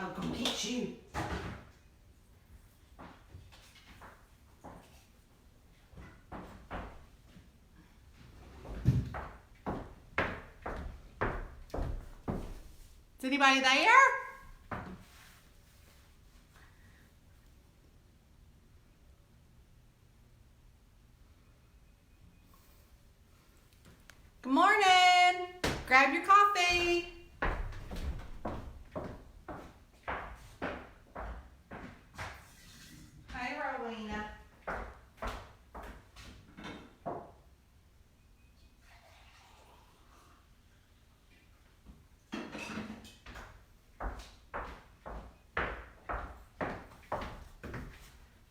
I'll go get you. Is anybody there? Good morning. Grab your coffee. Hey, Rowena.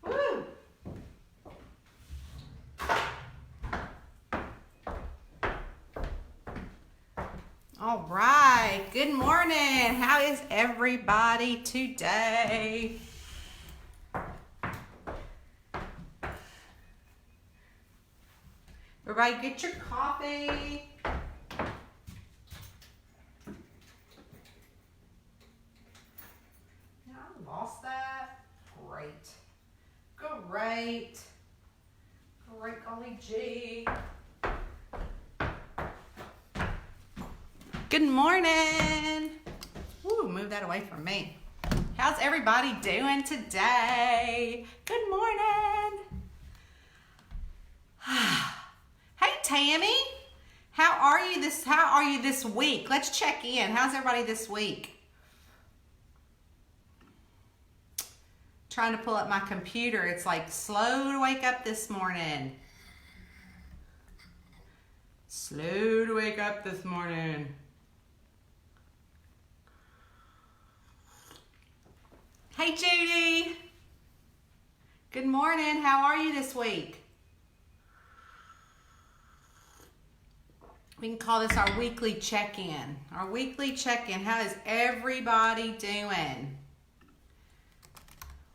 Woo. All right. Good morning. How is everybody today? Everybody get your coffee. Yeah, I lost that. Great. Great. Great, golly gee. Good morning. Ooh, move that away from me. How's everybody doing today? Good morning. Hey, Tammy. How are you this week? Let's check in. How's everybody this week? Trying to pull up my computer. It's like slow to wake up this morning. Slow to wake up this morning. Hey, Judy. Good morning. How are you this week? We can call this our weekly check-in. Our weekly check-in. How is everybody doing?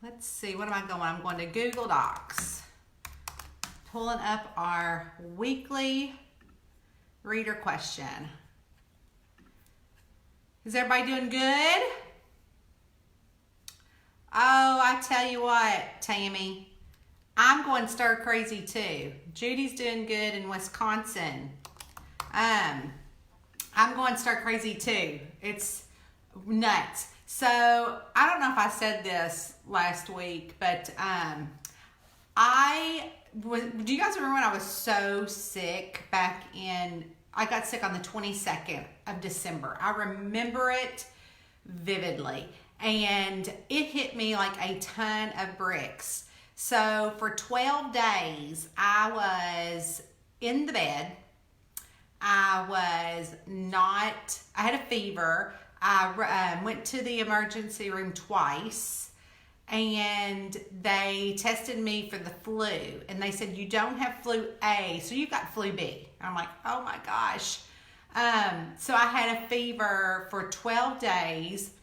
Let's see. What am I going? I'm going to Google Docs. Pulling up our weekly reader question. Is everybody doing good? Oh, I tell you what, Tammy, I'm going stir crazy too. Judy's doing good in Wisconsin. I'm going stir crazy too. It's nuts. So I don't know if I said this last week, but do you guys remember when I was so sick back in, I got sick on the 22nd of December. I remember it vividly. And it hit me like a ton of bricks. So for 12 days, I was in the bed. I had a fever. I went to the emergency room twice. And they tested me for the flu. And they said, you don't have flu A, so you've got flu B. I'm like, oh my gosh. So I had a fever for 12 days.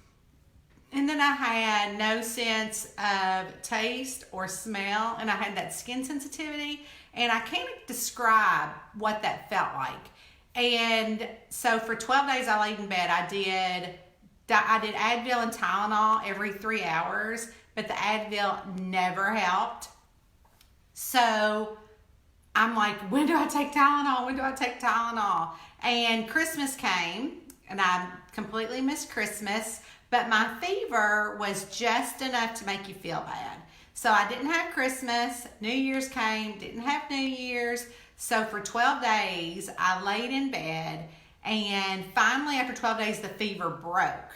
And then I had no sense of taste or smell, and I had that skin sensitivity, and I can't describe what that felt like. And so for 12 days I laid in bed. I did Advil and Tylenol every 3 hours, but the Advil never helped. So I'm like, when do I take Tylenol? When do I take Tylenol? And Christmas came, and I completely missed Christmas. But my fever was just enough to make you feel bad. So I didn't have Christmas. New Year's came, didn't have New Year's. So for 12 days, I laid in bed. And finally, after 12 days, the fever broke.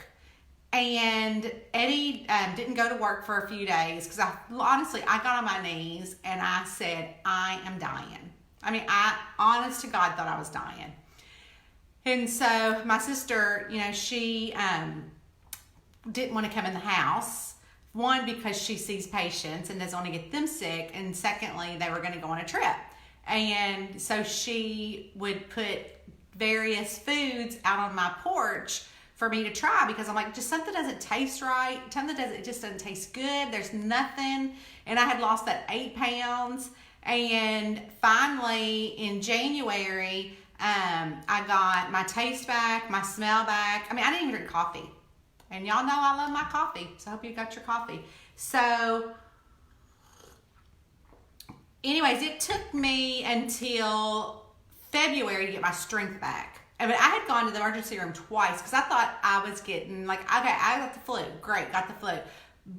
And Eddie didn't go to work for a few days because I got on my knees and I said, I am dying. I mean, I, honest to God, thought I was dying. And so my sister, she didn't want to come in the house. One, because she sees patients and doesn't want to get them sick. And secondly, they were going to go on a trip. And so she would put various foods out on my porch for me to try because I'm like, just something doesn't taste right. It just doesn't taste good. There's nothing. And I had lost that 8 pounds. And finally in January, I got my taste back, my smell back. I mean, I didn't even drink coffee. And y'all know I love my coffee, so I hope you got your coffee. So anyways, it took me until February to get my strength back. I mean, I had gone to the emergency room twice because I thought I was getting, like, okay, I got the flu. Great, got the flu.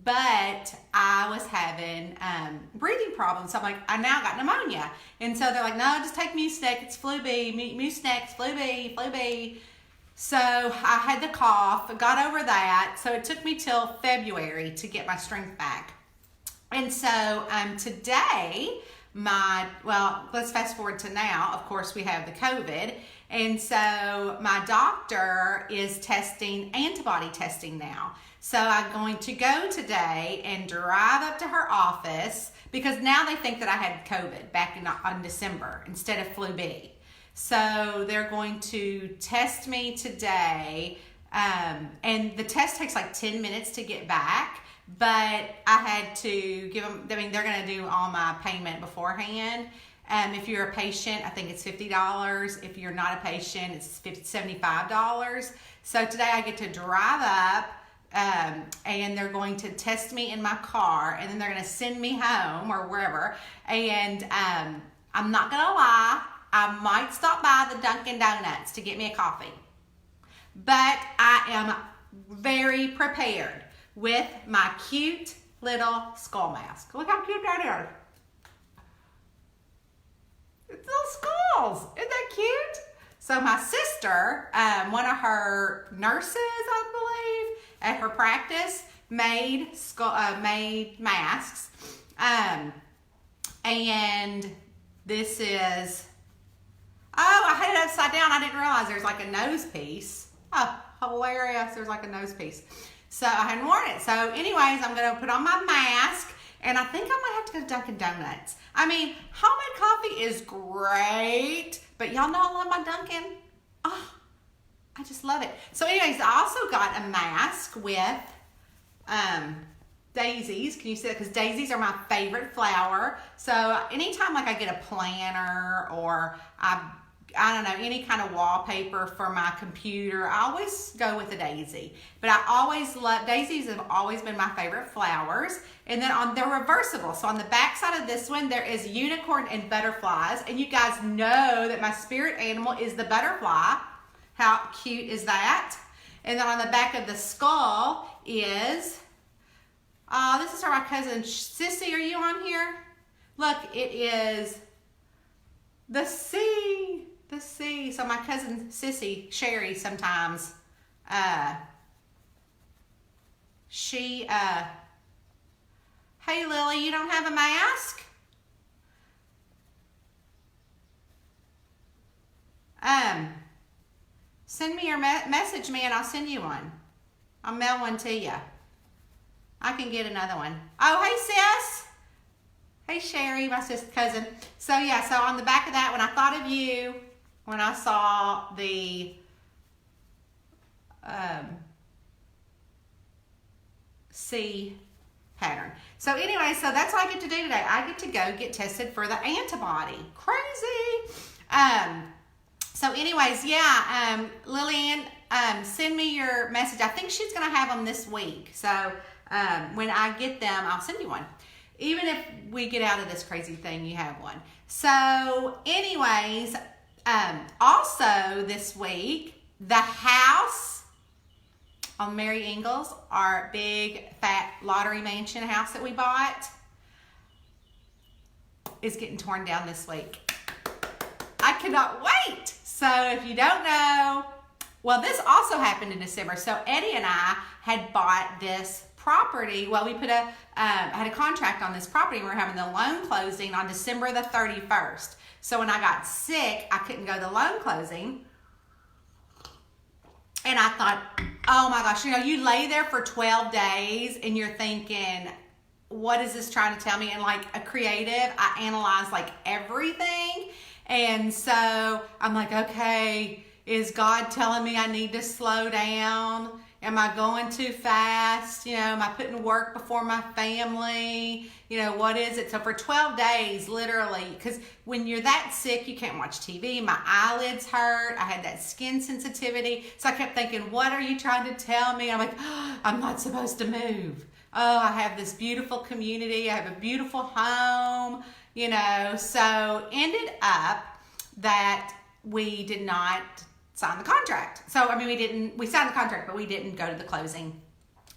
But I was having breathing problems. So I'm like, I now got pneumonia. And so they're like, no, just take Mucinex. It's flu B. Mucinex, flu B, flu B. So I had the cough, got over that. So it took me till February to get my strength back. And so today, let's fast forward to now. Of course, we have the COVID. And so my doctor is testing, antibody testing now. So I'm going to go today and drive up to her office because now they think that I had COVID back in December instead of flu B. So they're going to test me today. And the test takes like 10 minutes to get back. But I had to give them, I mean, they're going to do all my payment beforehand. If you're a patient, I think it's $50. If you're not a patient, it's $75. So today I get to drive up, and they're going to test me in my car, and then they're going to send me home or wherever. And I'm not going to lie, I might stop by the Dunkin' Donuts to get me a coffee. But I am very prepared with my cute little skull mask. Look how cute that is. It's little skulls. Isn't that cute? So my sister, one of her nurses, I believe, at her practice, made masks. And this is, I had it upside down. I didn't realize there's like a nose piece. Oh, hilarious. There's like a nose piece. So I hadn't worn it. So anyways, I'm going to put on my mask. And I think I might have to go to Dunkin' Donuts. I mean, homemade coffee is great, but y'all know I love my Dunkin'. Oh, I just love it. So anyways, I also got a mask with daisies. Can you see that? Because daisies are my favorite flower. So anytime like I get a planner or I don't know, any kind of wallpaper for my computer, I always go with a daisy. But I always love, daisies have always been my favorite flowers. And then they're reversible. So on the back side of this one, there is unicorn and butterflies. And you guys know that my spirit animal is the butterfly. How cute is that? And then on the back of the skull is, this is for my cousin Sissy. Are you on here? Look, it is the sea. The sea. So my cousin Sissy, Sherry, sometimes, hey Lily, you don't have a mask? Send me your message me and I'll send you one. I'll mail one to you. I can get another one. Oh, hey sis. Hey Sherry, my sister, cousin. So yeah, so on the back of that, when I thought of you, when I saw the C pattern. So anyway, so that's what I get to do today. I get to go get tested for the antibody. Crazy. So anyways, yeah, Lillian, send me your message. I think she's going to have them this week. So when I get them, I'll send you one. Even if we get out of this crazy thing, you have one. So anyways, also this week, the house on Mary Ingalls, our big fat lottery mansion house that we bought, is getting torn down this week. I cannot wait. So if you don't know, well, this also happened in December. So Eddie and I had bought this property. Well, we had a contract on this property and we were having the loan closing on December the 31st. So when I got sick, I couldn't go to the loan closing. And I thought, oh my gosh, you lay there for 12 days and you're thinking, what is this trying to tell me? And like a creative, I analyze like everything. And so I'm like, okay, is God telling me I need to slow down Am I going too fast? You know, am I putting work before my family? You know, what is it? So for 12 days, literally, because when you're that sick, you can't watch TV. My eyelids hurt. I had that skin sensitivity. So I kept thinking, what are you trying to tell me? I'm like, oh, I'm not supposed to move. Oh, I have this beautiful community. I have a beautiful home, you know. So ended up that we did not sign the contract. So, I mean, we signed the contract, but we didn't go to the closing.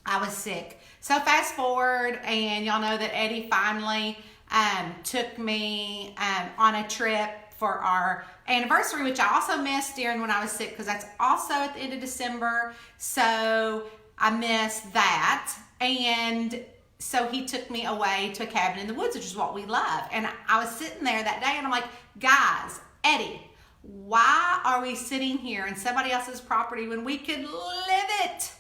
I was sick. So fast forward, and y'all know that Eddie finally took me on a trip for our anniversary, which I also missed during when I was sick, because that's also at the end of December. So I missed that. And so he took me away to a cabin in the woods, which is what we love. And I was sitting there that day, and I'm like, guys, Eddie, why are we sitting here in somebody else's property when we could live it?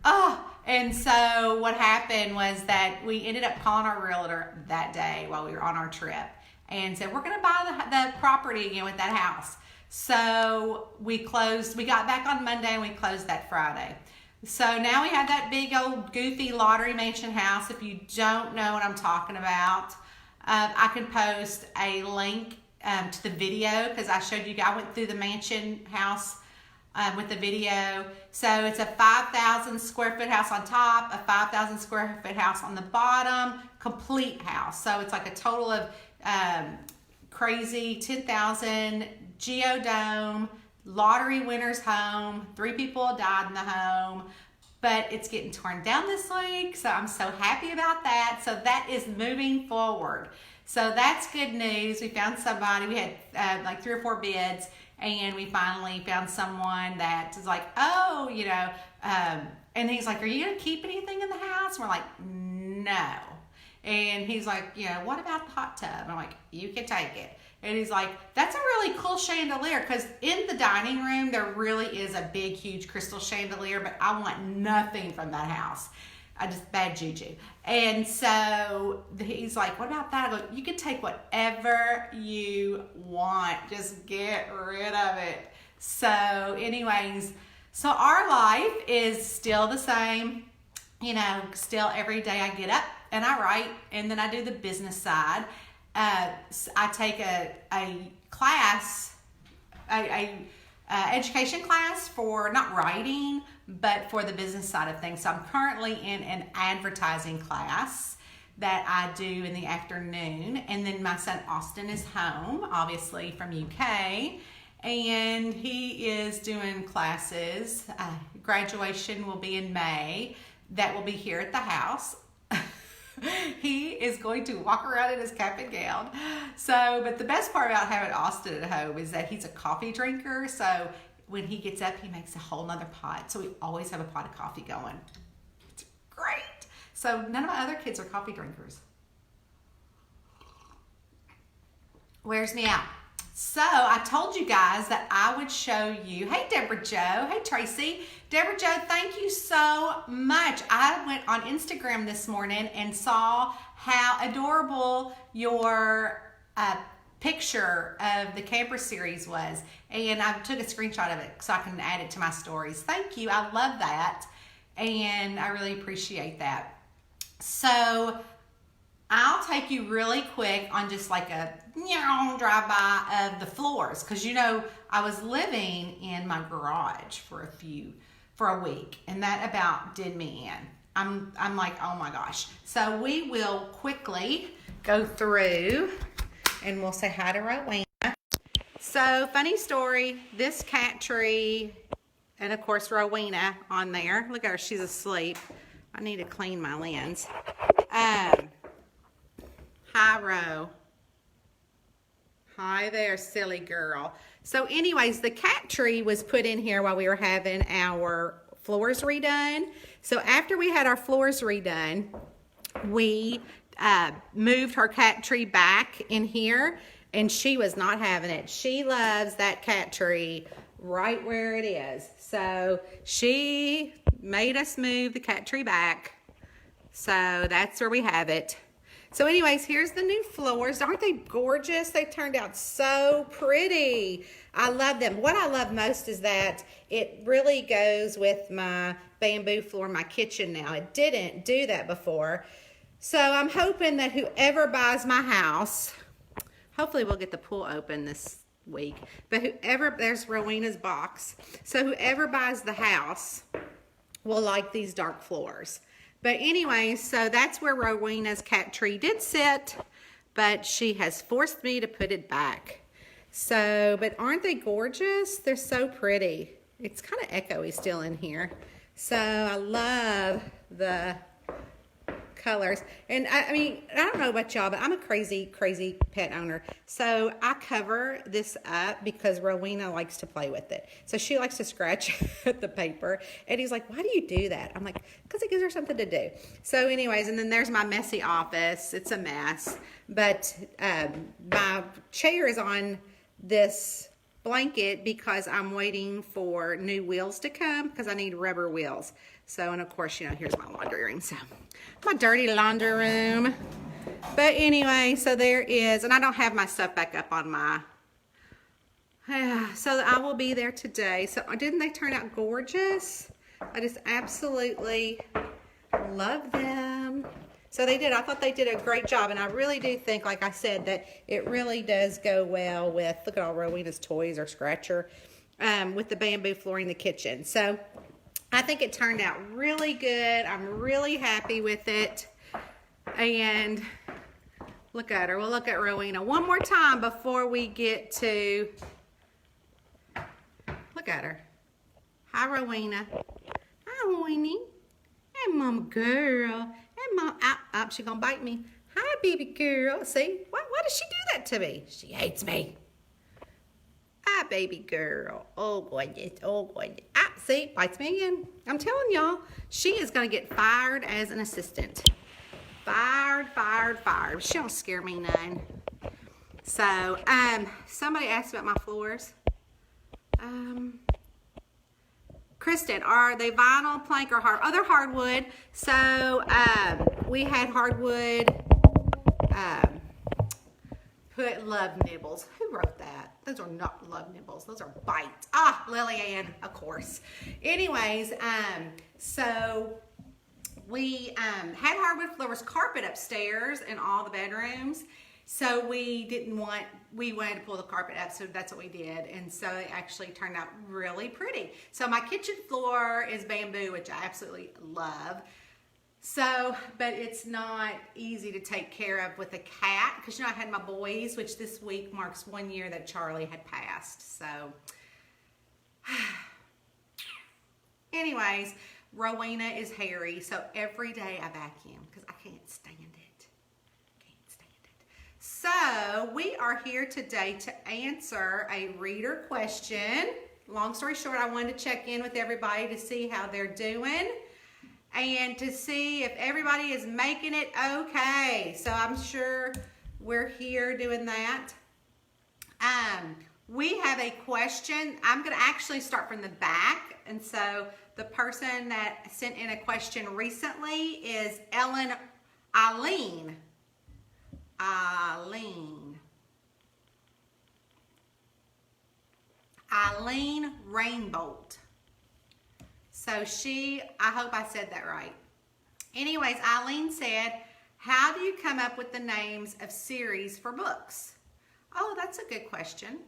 Oh, and so what happened was that we ended up calling our realtor that day while we were on our trip and said, we're going to buy the property again with that house. So we got back on Monday and we closed that Friday. So now we have that big old goofy lottery mansion house. If you don't know what I'm talking about, I can post a link to the video, because I showed you, I went through the mansion house with the video. So it's a 5,000 square foot house on top, a 5,000 square foot house on the bottom, complete house. So it's like a total of crazy 10,000 geodome, lottery winner's home. 3 people died in the home, but it's getting torn down this week. So I'm so happy about that. So that is moving forward. So that's good news. We found somebody. We had like 3 or 4 bids, and we finally found someone that is like, oh, you know, and he's like, are you going to keep anything in the house? And we're like, no. And he's like, you know, what about the hot tub? And I'm like, you can take it. And he's like, that's a really cool chandelier, because in the dining room, there really is a big, huge crystal chandelier, but I want nothing from that house. I just bad juju. And so he's like, what about that? I go, you can take whatever you want. Just get rid of it. So anyways, so our life is still the same. You know, still every day I get up and I write, and then I do the business side. I take a class, education class for not writing, but for the business side of things. So I'm currently in an advertising class that I do in the afternoon. And then my son Austin is home, obviously from UK, and he is doing classes. Graduation will be in May. That will be here at the house. He is going to walk around in his cap and gown. So, but the best part about having Austin at home is that he's a coffee drinker. So when he gets up, he makes a whole nother pot. So we always have a pot of coffee going. It's great. So none of my other kids are coffee drinkers. Wears me out. So I told you guys that I would show you. Hey, Deborah Jo. Hey, Tracy. Deborah Jo, thank you so much. I went on Instagram this morning and saw how adorable your picture of the camper series was. And I took a screenshot of it so I can add it to my stories. Thank you. I love that. And I really appreciate that. So I'll take you really quick on just like a drive-by of the floors, because you know I was living in my garage for a week, and that about did me in. I'm like, oh my gosh. So we will quickly go through and we'll say hi to Rowena. So funny story, this cat tree, and of course Rowena on there. Look at her, she's asleep. I need to clean my lens. Hi, Ro. Hi there, silly girl. So anyways, the cat tree was put in here while we were having our floors redone. So after we had our floors redone, we moved her cat tree back in here, and she was not having it. She loves that cat tree right where it is. So she made us move the cat tree back. So that's where we have it. So anyways, here's the new floors. Aren't they gorgeous? They turned out so pretty. I love them. What I love most is that it really goes with my bamboo floor in my kitchen now. It didn't do that before. So I'm hoping that whoever buys my house, hopefully we'll get the pool open this week, but whoever, there's Rowena's box. So whoever buys the house will like these dark floors. But anyway, so that's where Rowena's cat tree did sit, but she has forced me to put it back. So, but aren't they gorgeous? They're so pretty. It's kind of echoey still in here. So I love the colors. And I mean, I don't know about y'all, but I'm a crazy pet owner. So I cover this up because Rowena likes to play with it. So she likes to scratch at the paper. And he's like, why do you do that? I'm like, because it gives her something to do. So anyways, and then there's my messy office. It's a mess. But my chair is on this blanket because I'm waiting for new wheels to come because I need rubber wheels. So, and of course, you know, here's my laundry room. So, my dirty laundry room. But anyway, so there is, and I don't have my stuff back up on my, so I will be there today. So, didn't they turn out gorgeous? I just absolutely love them. So they did. I thought they did a great job, and I really do think, like I said, that it really does go well with, look at all Rowena's toys or scratcher, with the bamboo flooring in the kitchen. So I think it turned out really good. I'm really happy with it. And look at her. We'll look at Rowena one more time before we get to, look at her. Hi, Rowena. Hi, Winnie. Hey, mama girl. Hey, mom. Ow, she gonna bite me. Hi, baby girl. See? Why does she do that to me? She hates me. Hi, baby girl. Oh, goodness. Oh, goodness. Ah, see? Bites me again. I'm telling y'all, she is gonna get fired as an assistant. Fired. She don't scare me none. So, somebody asked about my floors. Kristen, are they vinyl, plank, or hard? Oh, they're hardwood. So, we had hardwood, put love nibbles. Who wrote that? Those are not love nibbles. Those are bites. Ah, Lillian, of course. Anyways, so we had hardwood floors, carpet upstairs in all the bedrooms. So we wanted to pull the carpet up, so that's what we did. And so it actually turned out really pretty. So my kitchen floor is bamboo, which I absolutely love. So, but it's not easy to take care of with a cat, because you know I had my boys, which this week marks 1 year that Charlie had passed. So, anyways, Rowena is hairy, so every day I vacuum because I can't stand it. So, we are here today to answer a reader question. Long story short, I wanted to check in with everybody to see how they're doing and to see if everybody is making it okay. So, I'm sure we're here doing that. We have a question. I'm going to actually start from the back. And so, the person that sent in a question recently is Elaine Rainbolt. So I hope I said that right. Anyways, Eileen said, how do you come up with the names of series for books? Oh, that's a good question.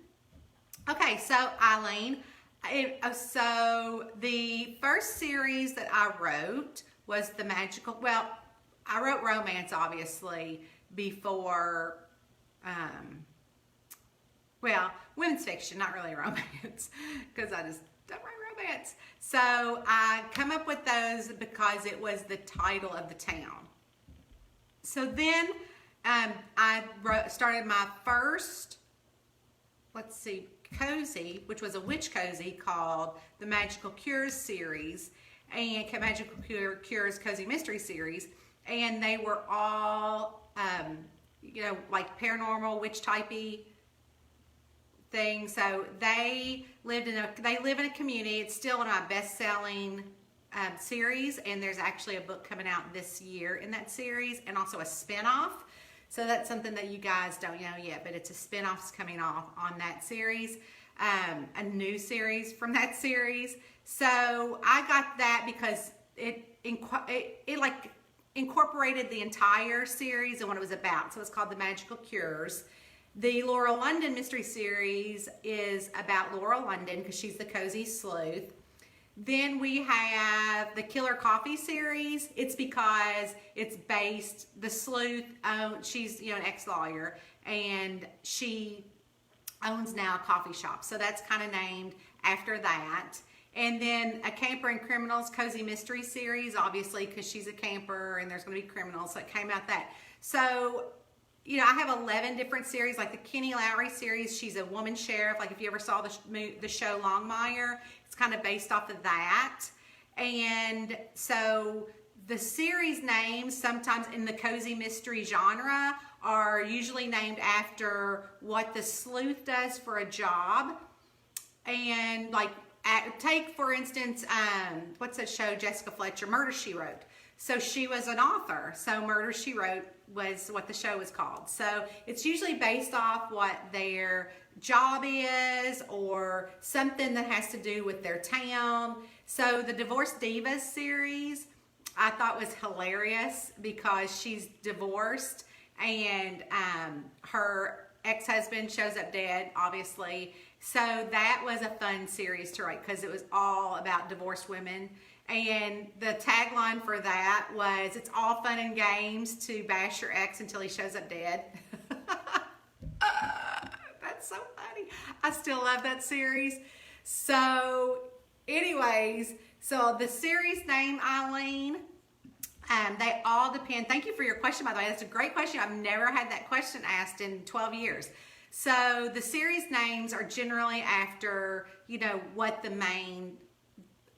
Okay, so Eileen, so the first series that I wrote was the magical, well, I wrote romance, obviously, before, well, women's fiction, not really romance, because I just don't write romance. So I come up with those because it was the title of the town. So then I started my first, cozy, which was a witch cozy called the Magical Cures series and Magical Cures Cozy Mystery series. And they were all, like paranormal, witch-typey things. So they live in a community. It's still one of my best-selling series, and there's actually a book coming out this year in that series, and also a spinoff. So that's something that you guys don't know yet, but it's a spinoff's coming off on that series. a new series from that series. So I got that because it like incorporated the entire series and what it was about. So it's called The Magical Cures. The Laurel London mystery series is about Laurel London because she's the cozy sleuth. Then we have the Killer Coffee series. It's because it's based, the sleuth, she's an ex-lawyer, and she owns now a coffee shop. So that's kind of named after that. And then a Camper and Criminals Cozy Mystery series, obviously because she's a camper and there's going to be criminals, so it came out that. So, I have 11 different series, like the Kenny Lowry series. She's a woman sheriff. Like if you ever saw the show Longmire, it's kind of based off of that. And so the series names sometimes in the cozy mystery genre are usually named after what the sleuth does for a job. And like, take for instance, what's that show, Jessica Fletcher, Murder, She Wrote. So she was an author. So Murder, She Wrote was what the show was called. So it's usually based off what their job is or something that has to do with their town. So the Divorced Divas series I thought was hilarious because she's divorced and her ex-husband shows up dead, obviously. So that was a fun series to write because it was all about divorced women. And the tagline for that was, it's all fun and games to bash your ex until he shows up dead. That's so funny. I still love that series. So anyways, so the series name, Eileen, they all depend. Thank you for your question, by the way. That's a great question. I've never had that question asked in 12 years. So the series names are generally after, what the main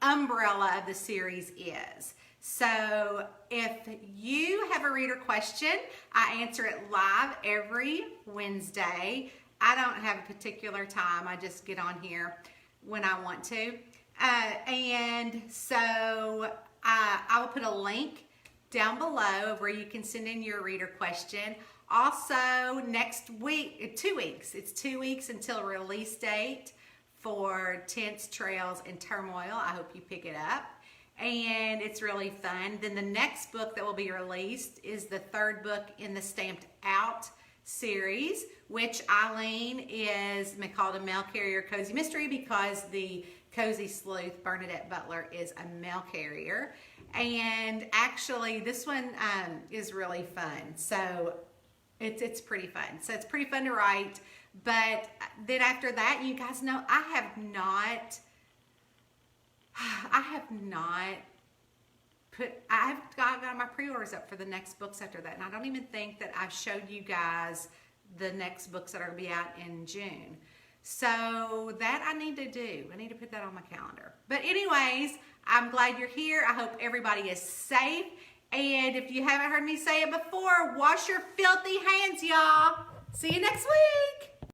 umbrella of the series is. So if you have a reader question, I answer it live every Wednesday. I don't have a particular time. I just get on here when I want to. And so I will put a link down below of where you can send in your reader question. Also, next week, 2 weeks, it's 2 weeks until release date for Tints, Trails, and Turmoil. I hope you pick it up. And it's really fun. Then the next book that will be released is the third book in the Stamped Out series, which Eileen is called a mail carrier cozy mystery because the cozy sleuth Bernadette Butler is a mail carrier. And actually this one is really fun. So it's pretty fun. So it's pretty fun to write. But then after that, you guys know I've got my pre-orders up for the next books after that. And I don't even think that I've showed you guys the next books that are going to be out in June. So that I need to do. I need to put that on my calendar. But anyways, I'm glad you're here. I hope everybody is safe. And if you haven't heard me say it before, wash your filthy hands, y'all. See you next week.